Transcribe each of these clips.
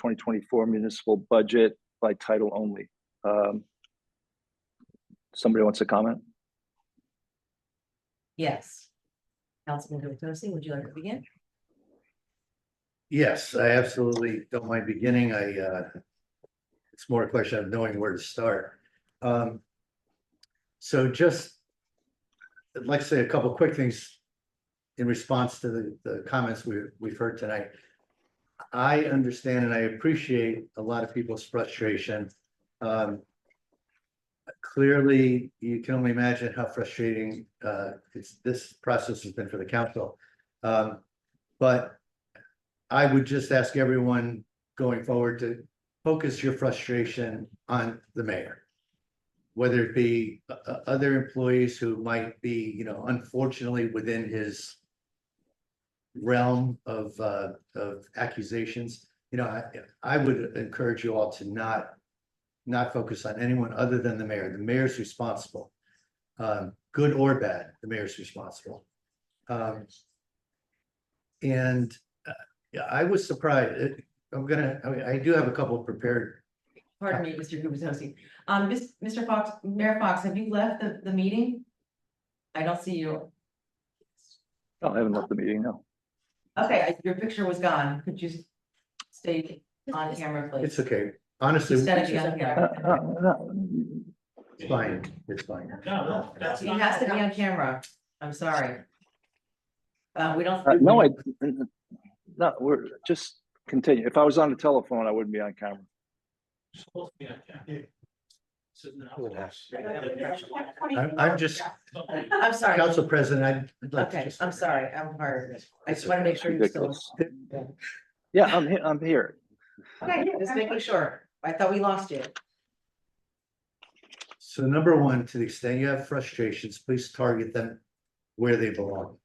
2024 municipal budget by title only. Somebody wants to comment? Yes. Councilman Tosi, would you like to begin? Yes, I absolutely don't mind beginning. It's more a question of knowing where to start. So just, I'd like to say a couple of quick things in response to the comments we've heard tonight. I understand and I appreciate a lot of people's frustration. Clearly, you can only imagine how frustrating this process has been for the council. But I would just ask everyone going forward to focus your frustration on the mayor, whether it be other employees who might be, you know, unfortunately within his realm of accusations. You know, I would encourage you all to not focus on anyone other than the mayor. The mayor's responsible, good or bad. The mayor's responsible, and yeah, I was surprised. I do have a couple prepared. Pardon me, Mr. Gubitosi. Mr. Fox, Mayor Fox, have you left the meeting? I don't see you. No, I haven't left the meeting, no. Okay, your picture was gone. Could you stay on camera, please? It's okay. Honestly, He's gotta be on camera. it's fine. It's fine. No, that's He not. has to be on camera. I'm sorry. We don't. No, we're just continue. If I was on the telephone, I wouldn't be on camera. Supposed to be on camera. Sitting I'm just, I'm sorry. Council President, I'd like to Okay, just. I'm sorry. I'm part of this. I just want to make sure you're still. Ridiculous. Yeah, I'm here. Okay, just making sure. I thought we lost you. So number one, to the extent you have frustrations, please target them where they belong.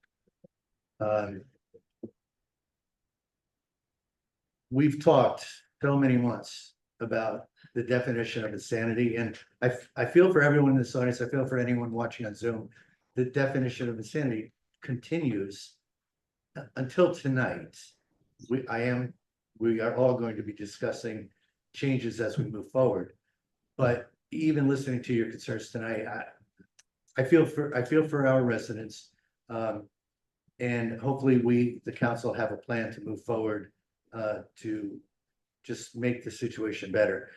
We've talked so many months about the definition of insanity, and I feel for everyone in this audience. I feel for anyone watching on Zoom. The definition of insanity continues until tonight. We are all going to be discussing changes as we move forward. But even listening to your concerns tonight, I feel for our residents, and hopefully the council have a plan to move forward to just make the situation better.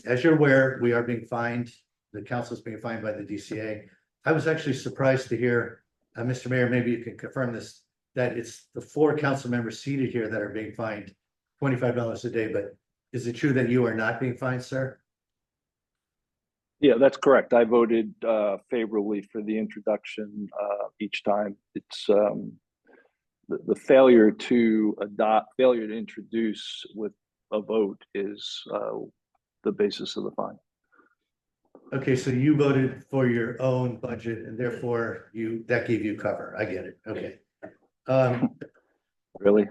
As you're aware, we are being fined. The council is being fined by the DCA. I was actually surprised to hear, Mr. Mayor, maybe you can confirm this, that it's the 4 council members seated here that are being fined $25 a day. But is it true that you are not being fined, sir? Yeah, that's correct. I voted favorably for the introduction each time. It's the failure to introduce with a vote is the basis of the fine. Okay, so you voted for your own budget and therefore that gave you cover. I get it. Okay. Really?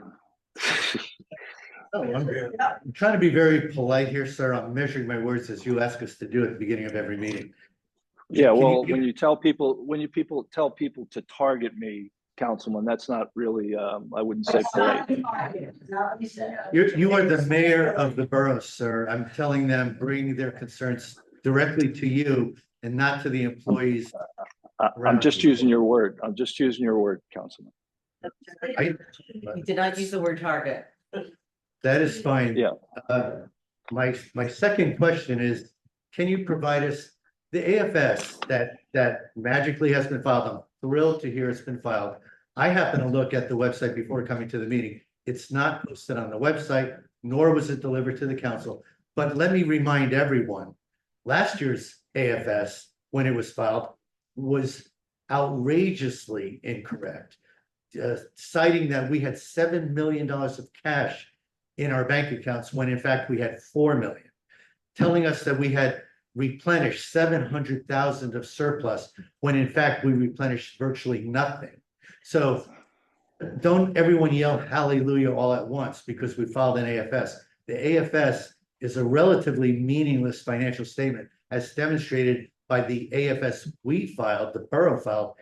I'm trying to be very polite here, sir. I'm measuring my words as you ask us to do at the beginning of every meeting. Yeah, well, when you tell people to target me, Councilman, that's not really, I wouldn't say polite. You are the mayor of the borough, sir. I'm telling them, bring their concerns directly to you and not to the employees. I'm just using your word. I'm just using your word, Councilman. You did not use the word target. That is fine. Yeah. My second question is, can you provide us the AFS that magically has been filed? I'm thrilled to hear it's been filed. I happened to look at the website before coming to the meeting. It's not posted on the website, nor was it delivered to the council. But let me remind everyone, last year's AFS, when it was filed, was outrageously incorrect, citing that we had $7 million of cash in our bank accounts when in fact we had 4 million, telling us that we had replenished 700,000 of surplus when in fact we replenished virtually nothing. So don't everyone yell hallelujah all at once because we filed an AFS. The AFS is a relatively meaningless financial statement as demonstrated by the AFS we filed, the borough filed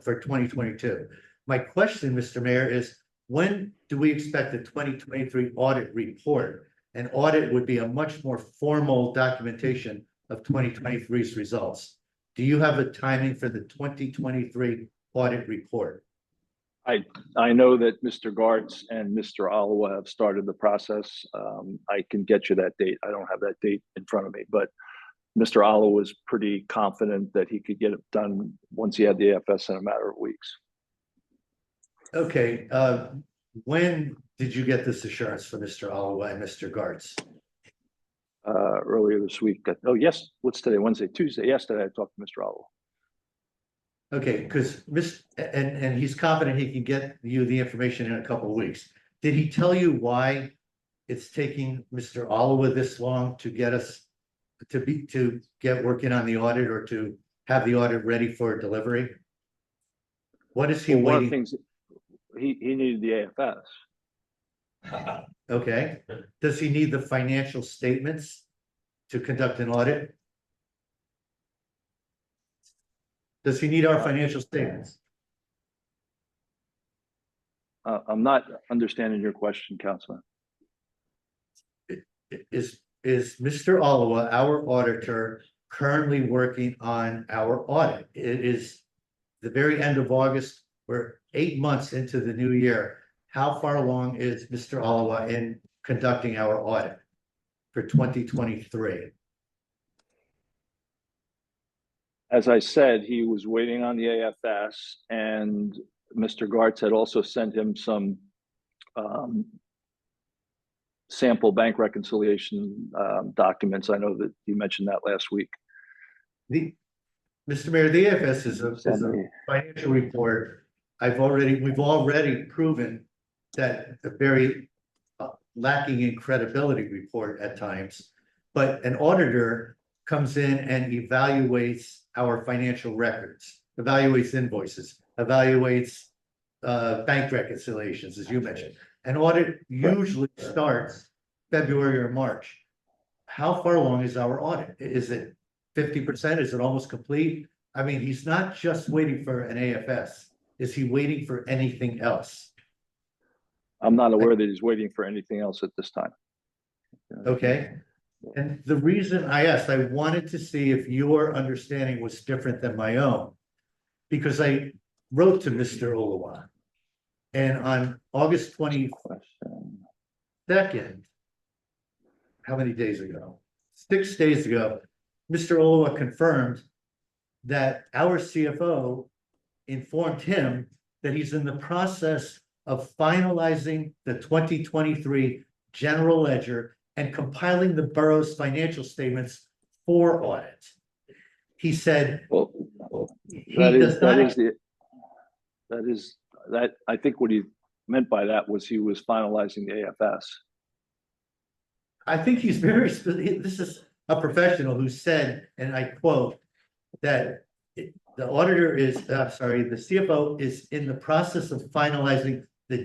for 2022. My question, Mr. Mayor, is when do we expect the 2023 audit report An audit would be a much more formal documentation of 2023's results. Do you have a timing for the 2023 audit report? I know that Mr. Gartz and Mr. Alawa have started the process. I can get you that date. I don't have that date in front of me, but Mr. Alawa was pretty confident that he could get it done once he had the AFS in a matter of weeks. Okay, when did you get this assurance from Mr. Alawa and Mr. Gartz? Earlier this week. Oh, yes. What's today? Wednesday, Tuesday. Yesterday, I talked to Mr. Alawa. Okay, because and he's confident he can get you the information in a couple of weeks. Did he tell you why it's taking Mr. Alawa this long to get us to get working on the audit or to have the audit ready for delivery? What is he Well, one of the waiting? things he needed the AFS. Okay, does he need the financial statements to conduct an audit? Does he need our financial statements? I'm not understanding your question, Councilman. Is Mr. Alawa, our auditor, currently working on our audit? It is the very end of August. We're 8 months into the new year. How far along is Mr. Alawa in conducting our audit for 2023? As I said, he was waiting on the AFS, and Mr. Gartz had also sent him some sample bank reconciliation documents. I know that you mentioned that last week. Mr. Mayor, the AFS is a financial report. We've already proven that a very lacking in credibility report at times, but an auditor comes in and evaluates our financial records, evaluates invoices, evaluates bank reconciliations, as you mentioned. An audit usually starts February or March. How far along is our audit? Is it 50%? Is it almost complete? I mean, he's not just waiting for an AFS. Is he waiting for anything else? I'm not aware that he's waiting for anything else at this time. Okay. And the reason I asked, I wanted to see if your understanding was different than my own, because I wrote to Mr. Olawa. And on August 22nd, how many days ago? 6 days ago, Mr. Olawa confirmed that our CFO informed him that he's in the process of finalizing the 2023 general ledger and compiling the borough's financial statements for audit. He said, Well, I think what he meant by that was he was finalizing the AFS. I think he's very, this is a professional who said, and I quote, that the auditor is, sorry, the CFO is in the process of finalizing the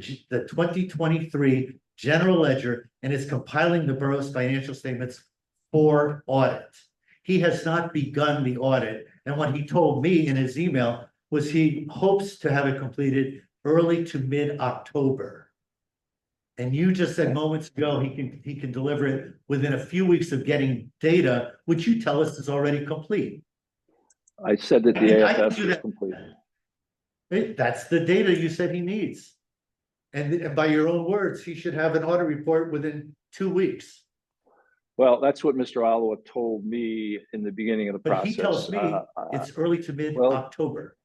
2023 general ledger and is compiling the borough's financial statements for audit. He has not begun the audit. And what he told me in his email was he hopes to have it completed early to mid-October. And you just said moments ago, he can deliver it within a few weeks of getting data, which you tell us is already complete. I said that the AFS was complete. That's the data you said he needs. And by your own words, he should have an audit report within 2 weeks. Well, that's what Mr. Alawa told me in the beginning of the process. But he tells me it's early to mid-October.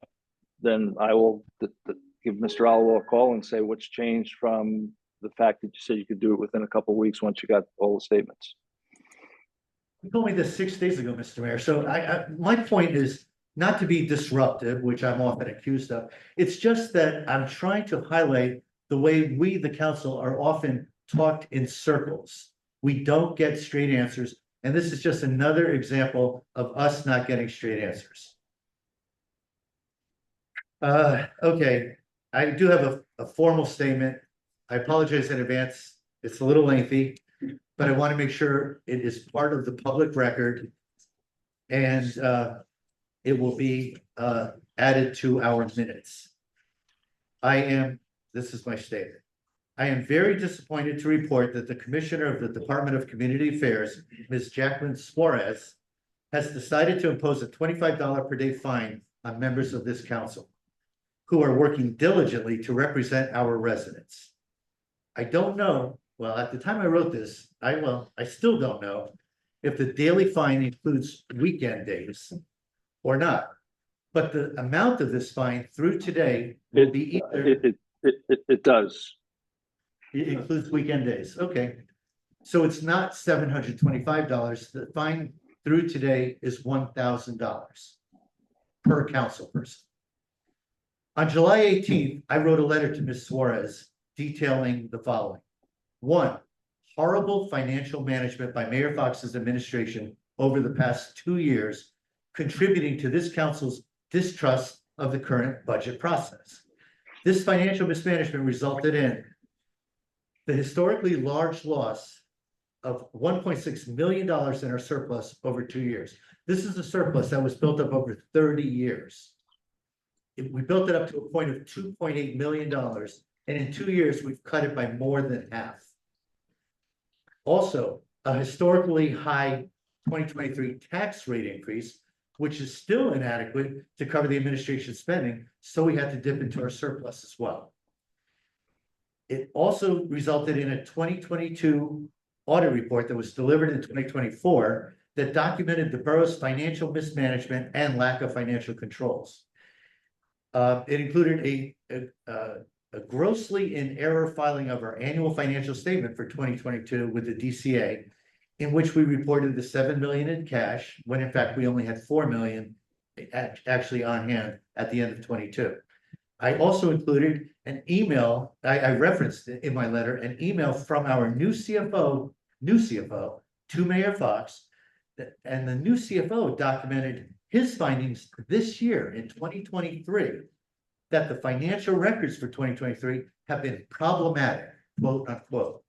Then I will give Mr. Alawa a call and say what's changed from the fact that you said you could do it within a couple of weeks once you got all the statements. You told me this 6 days ago, Mr. Mayor. So my point is not to be disruptive, which I'm often accused of. It's just that I'm trying to highlight the way we, the council, are often talked in circles. We don't get straight answers. And this is just another example of us not getting straight answers. Okay, I do have a formal statement. I apologize in advance. It's a little lengthy, but I want to make sure it is part of the public record and it will be added to our minutes. This is my statement. I am very disappointed to report that the Commissioner of the Department of Community Affairs, Ms. Jacqueline Suarez, has decided to impose a $25 per day fine on members of this council who are working diligently to represent our residents. I don't know, well, at the time I wrote this, I still don't know if the daily fine includes weekend days or not. But the amount of this fine through today will be either, It does. it includes weekend days, okay. So it's not $725, the fine through today is $1,000 per council person. On July 18th, I wrote a letter to Ms. Suarez detailing the following. One, horrible financial management by Mayor Fox's administration over the past 2 years, contributing to this council's distrust of the current budget process. This financial mismanagement resulted in the historically large loss of $1.6 million in our surplus over 2 years. This is a surplus that was built up over 30 years. We built it up to a point of $2.8 million, and in 2 years, we've cut it by more than half. Also, a historically high 2023 tax rate increase, which is still inadequate to cover the administration's spending, so we had to dip into our surplus as well. It also resulted in a 2022 audit report that was delivered in 2024 that documented the borough's financial mismanagement and lack of financial controls. It included a grossly in error filing of our annual financial statement for 2022 with the DCA, in which we reported the $7 million in cash, when in fact we only had $4 million actually on hand at the end of 22. I also included an email, I referenced in my letter, an email from our new CFO to Mayor Fox, and the new CFO documented his findings this year in 2023, that the financial records for 2023 have been problematic, quote unquote.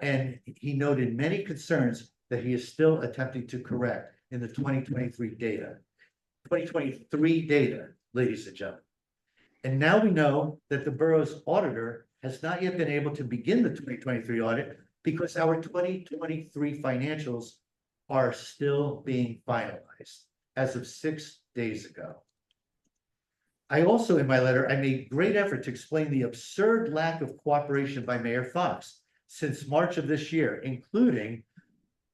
And he noted many concerns that he is still attempting to correct in the 2023 data. 2023 data, ladies and gentlemen. And now we know that the borough's auditor has not yet been able to begin the 2023 audit because our 2023 financials are still being finalized as of 6 days ago. I also, in my letter, I made great effort to explain the absurd lack of cooperation by Mayor Fox since March of this year, including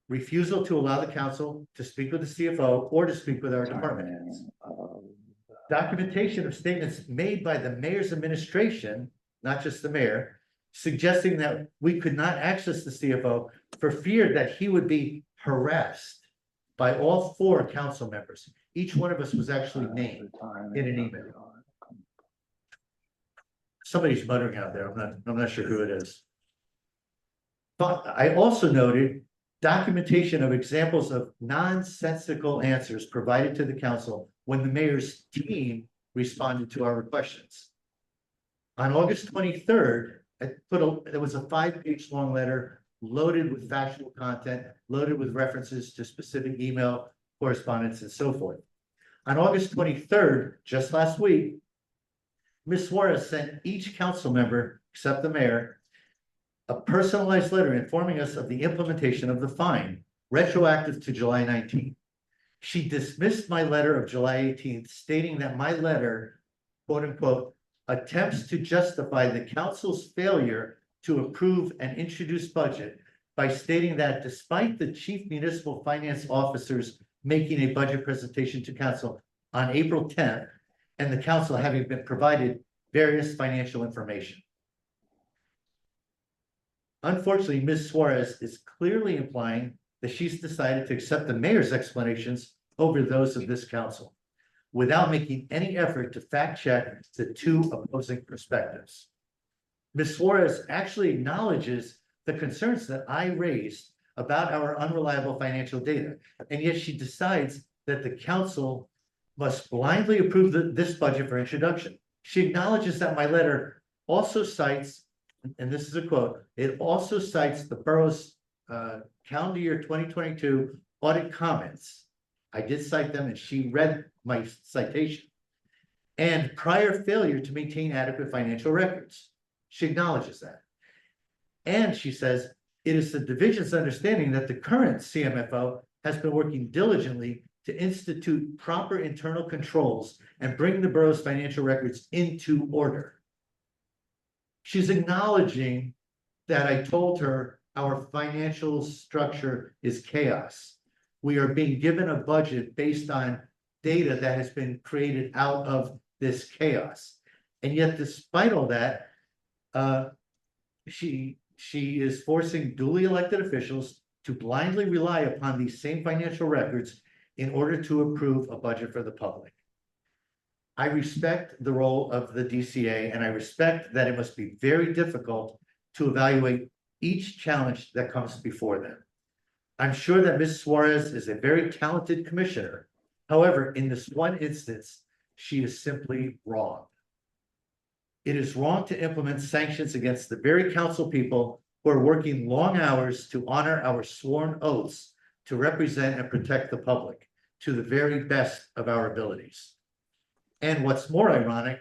refusal to allow the council to speak with the CFO or to speak with our department heads. Documentation of statements made by the mayor's administration, not just the mayor, suggesting that we could not access the CFO for fear that he would be harassed by all 4 council members. Each one of us was actually named in an email. Somebody's muttering out there. I'm not sure who it is. But I also noted documentation of examples of nonsensical answers provided to the council when the mayor's team responded to our questions. On August 23rd, there was a 5-page long letter loaded with factual content, loaded with references to specific email correspondence and so forth. On August 23rd, just last week, Ms. Suarez sent each council member, except the mayor, a personalized letter informing us of the implementation of the fine, retroactive to July 19th. She dismissed my letter of July 18th, stating that my letter, quote unquote, attempts to justify the council's failure to approve an introduced budget by stating that despite the chief municipal finance officers making a budget presentation to council on April 10th, and the council having been provided various financial information. Unfortunately, Ms. Suarez is clearly implying that she's decided to accept the mayor's explanations over those of this council, without making any effort to fact check the 2 opposing perspectives. Ms. Suarez actually acknowledges the concerns that I raised about our unreliable financial data, and yet she decides that the council must blindly approve this budget for introduction. She acknowledges that my letter also cites, and this is a quote, it also cites the borough's calendar year 2022 audit comments. I did cite them and she read my citation. And prior failure to maintain adequate financial records. She acknowledges that. And she says, it is the division's understanding that the current CMFO has been working diligently to institute proper internal controls and bring the borough's financial records into order. She's acknowledging that I told her our financial structure is chaos. We are being given a budget based on data that has been created out of this chaos. And yet, despite all that, she is forcing duly elected officials to blindly rely upon these same financial records in order to approve a budget for the public. I respect the role of the DCA, and I respect that it must be very difficult to evaluate each challenge that comes before them. I'm sure that Ms. Suarez is a very talented commissioner. However, in this one instance, she is simply wrong. It is wrong to implement sanctions against the very council people who are working long hours to honor our sworn oaths to represent and protect the public to the very best of our abilities. And what's more ironic,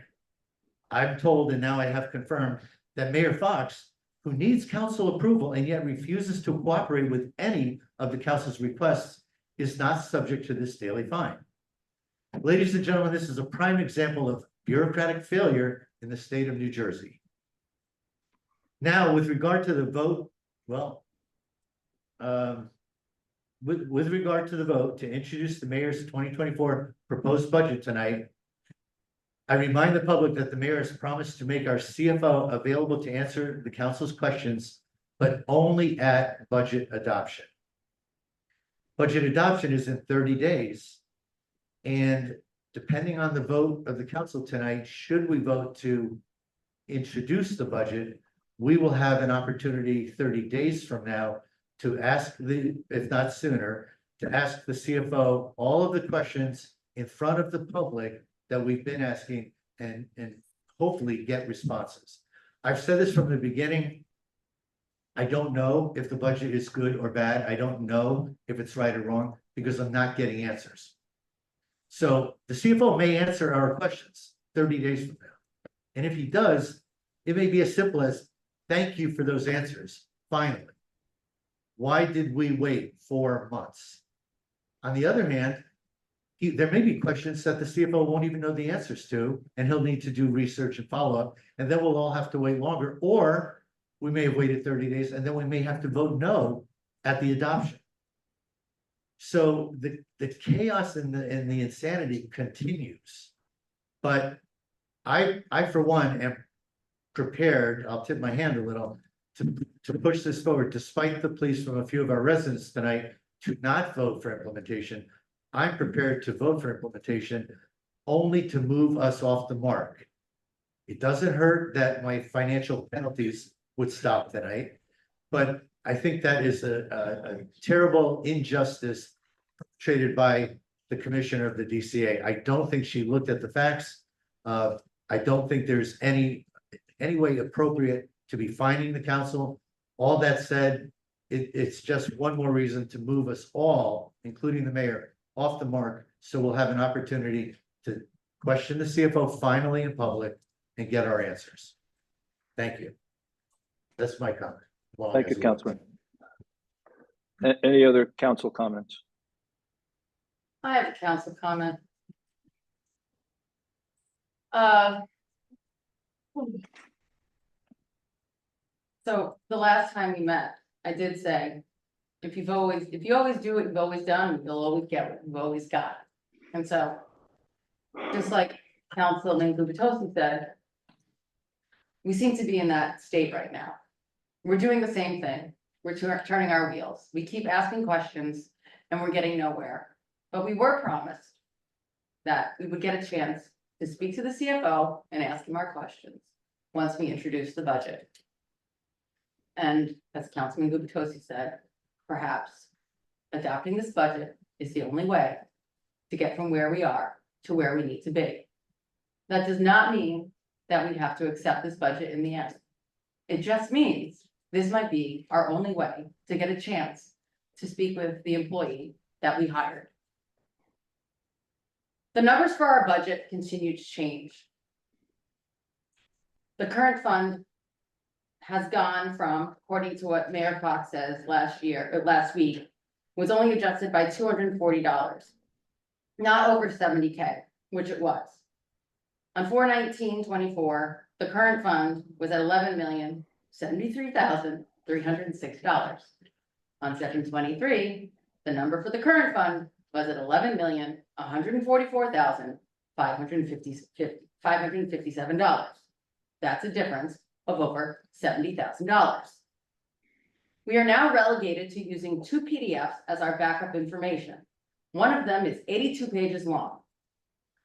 I'm told, and now I have confirmed, that Mayor Fox, who needs council approval and yet refuses to cooperate with any of the council's requests, is not subject to this daily fine. Ladies and gentlemen, this is a prime example of bureaucratic failure in the state of New Jersey. Now, with regard to the vote, well, with regard to the vote to introduce the mayor's 2024 proposed budget tonight, I remind the public that the mayor has promised to make our CFO available to answer the council's questions, but only at budget adoption. Budget adoption is in 30 days. And depending on the vote of the council tonight, should we vote to introduce the budget, we will have an opportunity 30 days from now to ask if not sooner, to ask the CFO all of the questions in front of the public that we've been asking and hopefully get responses. I've said this from the beginning. I don't know if the budget is good or bad. I don't know if it's right or wrong because I'm not getting answers. So the CFO may answer our questions 30 days from now. And if he does, it may be as simple as, thank you for those answers, finally. Why did we wait 4 months? On the other hand, there may be questions that the CFO won't even know the answers to, and he'll need to do research and follow up, and then we'll all have to wait longer, or we may have waited 30 days, and then we may have to vote no at the adoption. So the chaos and the insanity continues. But I for one am prepared, I'll tip my hand a little, to push this forward, despite the pleas from a few of our residents tonight to not vote for implementation. I'm prepared to vote for implementation only to move us off the mark. It doesn't hurt that my financial penalties would stop tonight, but I think that is a terrible injustice perpetrated by the commissioner of the DCA. I don't think she looked at the facts. I don't think there's any way appropriate to be fining the council. All that said, it's just one more reason to move us all, including the mayor, off the mark, so we'll have an opportunity to question the CFO finally in public and get our answers. Thank you. That's my comment. Thank you, Councilman. Any other council comments? I have a council comment. So the last time we met, I did say, if you always do what you've always done, you'll always get what you've always got. And so, just like Councilman Gubitosi said, we seem to be in that state right now. We're doing the same thing. We're turning our wheels. We keep asking questions and we're getting nowhere. But we were promised that we would get a chance to speak to the CFO and ask him our questions once we introduce the budget. And as Councilman Gubitosi said, perhaps adopting this budget is the only way to get from where we are to where we need to be. That does not mean that we have to accept this budget in the end. It just means this might be our only way to get a chance to speak with the employee that we hired. The numbers for our budget continue to change. The current fund has gone from, according to what Mayor Fox says last week, was only adjusted by $240, not over 70K, which it was. On 4/19/24, the current fund was at $11,073,306. On 7/23, the number for the current fund was at $11,144,557. That's a difference of over $70,000. We are now relegated to using 2 PDFs as our backup information. One of them is 82 pages long.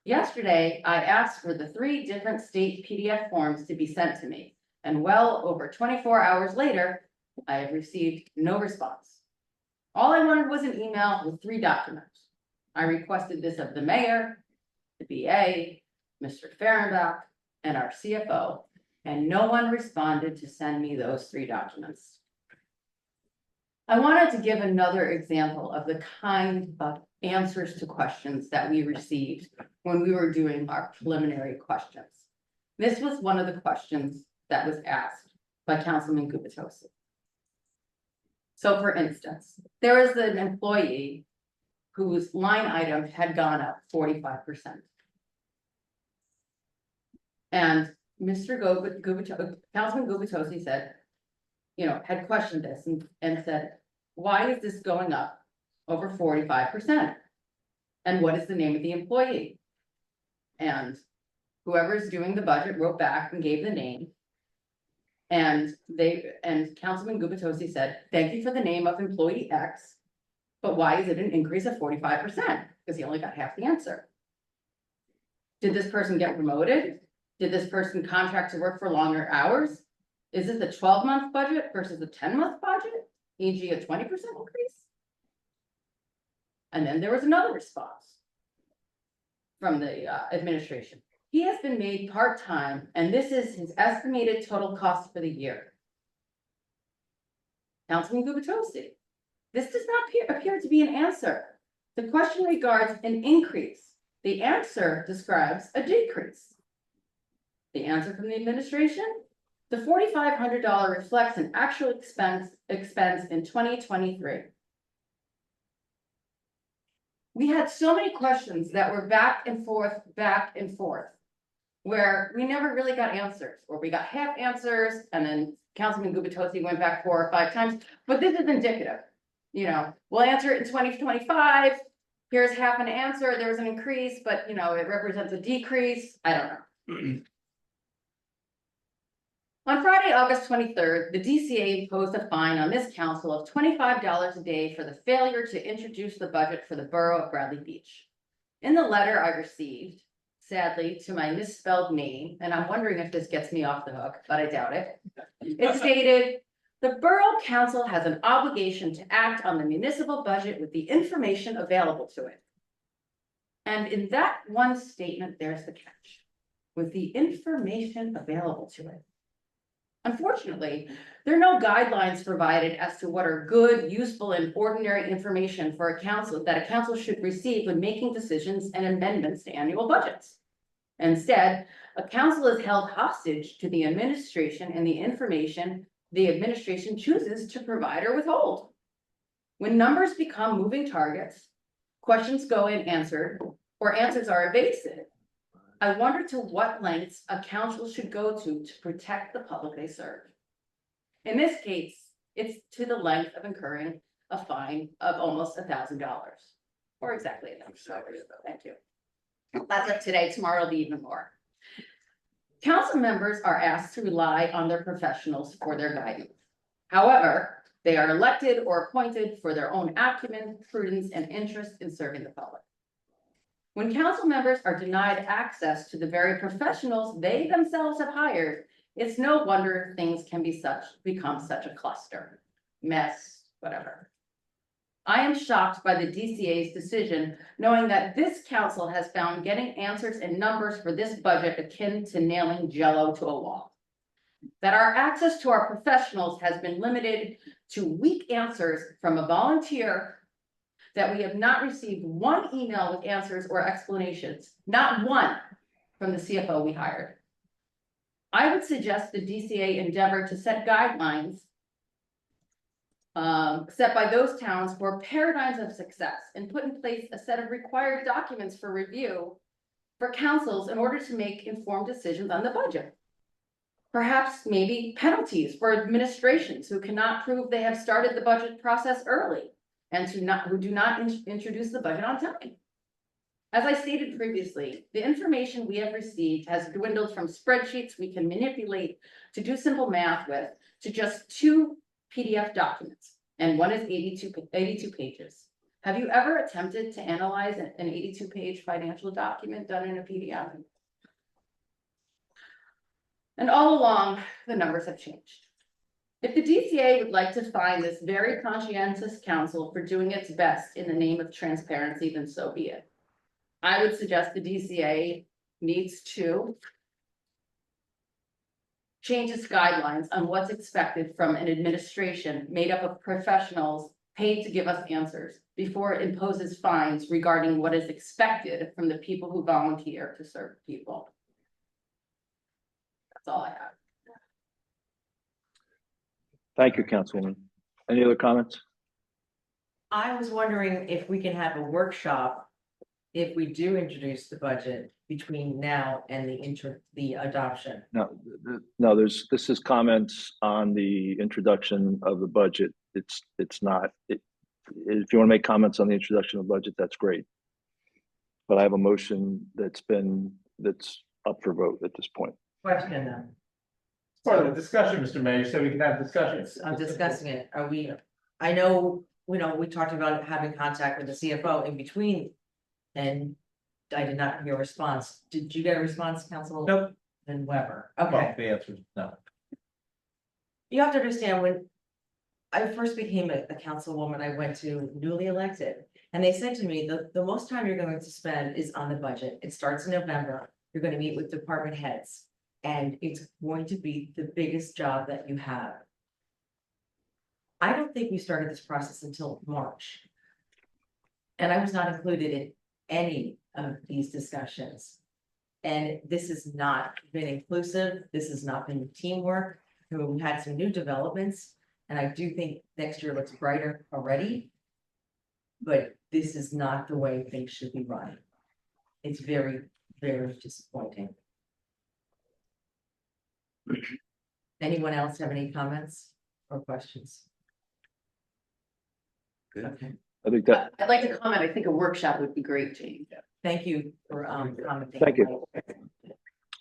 Yesterday, I asked for the 3 different state PDF forms to be sent to me, and well over 24 hours later, I have received no response. All I wanted was an email with 3 documents. I requested this of the mayor, the BA, Mr. Fehrenbach, and our CFO, and no one responded to send me those 3 documents. I wanted to give another example of the kind of answers to questions that we received when we were doing our preliminary questions. This was one of the questions that was asked by Councilman Gubitosi. So for instance, there was an employee whose line item had gone up 45%. And Councilman Gubitosi said, had questioned this and said, why is this going up over 45%? And what is the name of the employee? And whoever's doing the budget wrote back and gave the name. And Councilman Gubitosi said, thank you for the name of employee X, but why is it an increase of 45%? Because he only got half the answer. Did this person get promoted? Did this person contract to work for longer hours? Is this a 12-month budget versus a 10-month budget, e.g. a 20% increase? And then there was another response from the administration. He has been made part-time, and this is his estimated total cost for the year. Councilman Gubitosi, this does not appear to be an answer. The question regards an increase. The answer describes a decrease. The answer from the administration? The $4,500 reflects an actual expense in 2023. We had so many questions that were back and forth, where we never really got answers, or we got half answers, and then Councilman Gubitosi went back 4 or 5 times. But this is indicative. We'll answer it in 2025. Here's half an answer. There was an increase, but it represents a decrease. I don't know. On Friday, August 23rd, the DCA imposed a fine on this council of $25 a day for the failure to introduce the budget for the borough of Bradley Beach. In the letter I received, sadly, to my misspelled name, and I'm wondering if this gets me off the hook, but I doubt it. It stated, the Borough Council has an obligation to act on the municipal budget with the information available to it. And in that one statement, there's the catch, with the information available to it. Unfortunately, there are no guidelines provided as to what are good, useful, and ordinary information for a council that a council should receive when making decisions and amendments to annual budgets. Instead, a council is held hostage to the administration and the information the administration chooses to provide or withhold. When numbers become moving targets, questions go unanswered, or answers are evasive, I wonder to what lengths a council should go to protect the public they serve. In this case, it's to the length of incurring a fine of almost $1,000, or exactly $1,000. Thank you. That's up today. Tomorrow will be even more. Council members are asked to rely on their professionals for their guidance. However, they are elected or appointed for their own acumen, prudence, and interest in serving the public. When council members are denied access to the very professionals they themselves have hired, it's no wonder things can become such a cluster, mess, whatever. I am shocked by the DCA's decision, knowing that this council has found getting answers and numbers for this budget akin to nailing Jell-O to a wall. That our access to our professionals has been limited to weak answers from a volunteer, that we have not received one email with answers or explanations, not one, from the CFO we hired. I would suggest the DCA endeavor to set guidelines set by those towns for paradigms of success and put in place a set of required documents for review for councils in order to make informed decisions on the budget. Perhaps maybe penalties for administrations who cannot prove they have started the budget process early and who do not introduce the budget on time. As I stated previously, the information we have received has dwindled from spreadsheets we can manipulate to do simple math with to just 2 PDF documents, and one is 82 pages. Have you ever attempted to analyze an 82-page financial document done in a PDF? And all along, the numbers have changed. If the DCA would like to fine this very conscientious council for doing its best in the name of transparency, then so be it. I would suggest the DCA needs to change its guidelines on what's expected from an administration made up of professionals paid to give us answers before it imposes fines regarding what is expected from the people who volunteer to serve people. That's all I have. Thank you, Councilwoman. Any other comments? I was wondering if we can have a workshop if we do introduce the budget between now and the adoption. No, this is comments on the introduction of the budget. It's not, if you want to make comments on the introduction of the budget, that's great. But I have a motion that's up for vote at this point. Question then. Part of the discussion, Mr. Mayor, so we can have discussions. I'm discussing it. I know, we talked about having contact with the CFO in between. And I did not hear a response. Did you get a response, Council? Nope. And Weber? Well, Okay. the answer is no. You have to understand, when I first became a councilwoman, I went to newly elected. And they said to me, the most time you're going to spend is on the budget. It starts in November. You're going to meet with department heads. And it's going to be the biggest job that you have. I don't think we started this process until March. And I was not included in any of these discussions. And this has not been inclusive. This has not been teamwork. We've had some new developments. And I do think next year looks brighter already. But this is not the way things should be run. It's very, very disappointing. Anyone else have any comments or questions? Good. Okay, I think that, I'd like to comment. I think a workshop would be great, Jane. thank you for commenting. Thank you.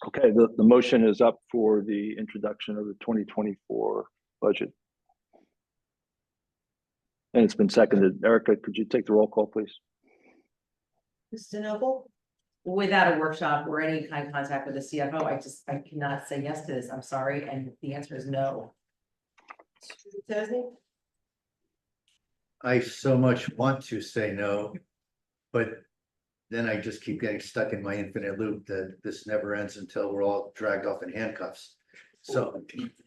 Okay, the motion is up for the introduction of the 2024 budget. And it's been seconded. Erica, could you take the roll call, please? Ms. DeNoble? Without a workshop or any kind of contact with the CFO, I cannot say yes to this. I'm sorry, and the answer is no. I so much want to say no, but then I just keep getting stuck in my infinite loop that this never ends until we're all dragged off in handcuffs. So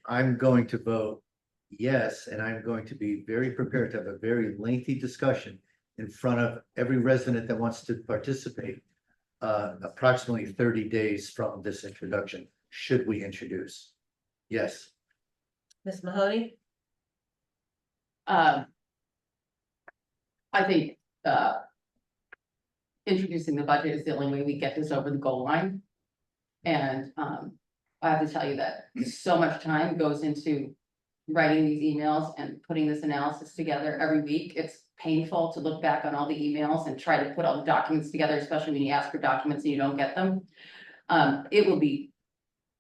I'm going to vote yes, and I'm going to be very prepared to have a very lengthy discussion in front of every resident that wants to participate. Approximately 30 days from this introduction, should we introduce? Yes. Ms. Mahoney? I think, introducing the budget is the only way we get this over the goal line. And, I have to tell you that so much time goes into writing these emails and putting this analysis together every week. It's painful to look back on all the emails and try to put all the documents together, especially when you ask for documents and you don't get them. It will be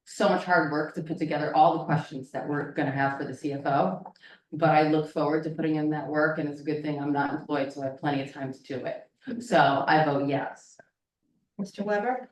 so much hard work to put together all the questions that we're gonna have for the CFO. But I look forward to putting in that work, and it's a good thing I'm not employed, so I have plenty of time to do it. So I vote yes. Mr. Weber?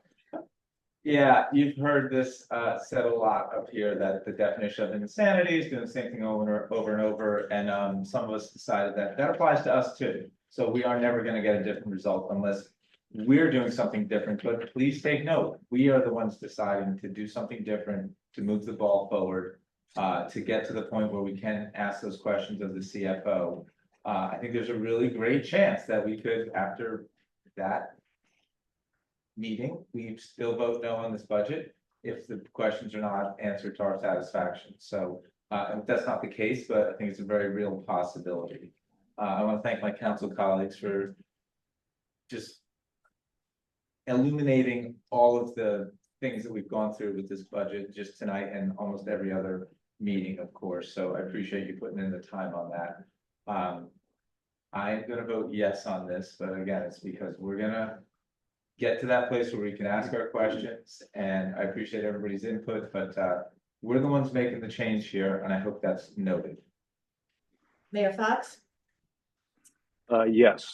Yeah, you've heard this said a lot up here, that the definition of insanity is doing the same thing over and over, and some of us decided that applies to us too. So we are never gonna get a different result unless we're doing something different, but please take note, we are the ones deciding to do something different, to move the ball forward, to get to the point where we can ask those questions of the CFO. I think there's a really great chance that we could, after that meeting, we still vote no on this budget. if the questions are not answered to our satisfaction. So, and that's not the case, but I think it's a very real possibility. I want to thank my council colleagues for just illuminating all of the things that we've gone through with this budget just tonight and almost every other meeting, of course. So I appreciate you putting in the time on that. I'm gonna vote yes on this, but again, it's because we're gonna get to that place where we can ask our questions, and I appreciate everybody's input, but we're the ones making the change here, and I hope that's noted. Mayor Fox? Yes.